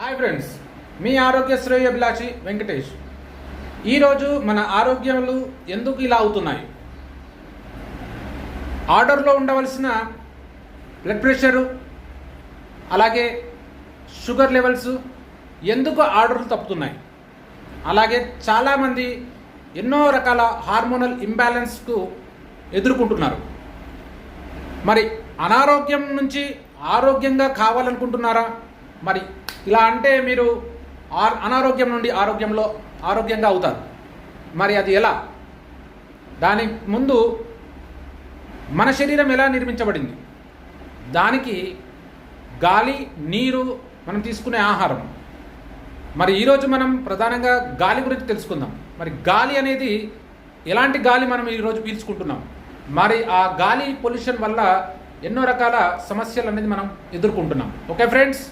Hi friends, మీ ఆరోగ్య శ్రేయోభిలాషి వెంకటేష్. ఈరోజు మన ఆరోగ్యాలు ఎందుకు ఇలా అవుతున్నాయి, ఆర్డర్లో ఉండవలసిన బ్లడ్ ప్రెషరు అలాగే షుగర్ లెవెల్స్ ఎందుకు ఆర్డర్లు తప్పుతున్నాయి, అలాగే చాలామంది ఎన్నో రకాల హార్మోనల్ ఇంబ్యాలెన్స్కు ఎదుర్కొంటున్నారు. మరి అనారోగ్యం నుంచి ఆరోగ్యంగా కావాలనుకుంటున్నారా? మరి ఇలా అంటే మీరు అనారోగ్యం నుండి ఆరోగ్యంగా అవుతారు. మరి అది ఎలా? దాని ముందు మన శరీరం ఎలా నిర్మించబడింది, దానికి గాలి, నీరు, మనం తీసుకునే ఆహారం. మరి ఈరోజు మనం ప్రధానంగా గాలి గురించి తెలుసుకుందాం. మరి గాలి అనేది ఎలాంటి గాలి మనం ఈరోజు పీల్చుకుంటున్నాం, మరి ఆ గాలి పొల్యూషన్ వల్ల ఎన్నో రకాల సమస్యలు అనేది మనం ఎదుర్కొంటున్నాం. Okay friends,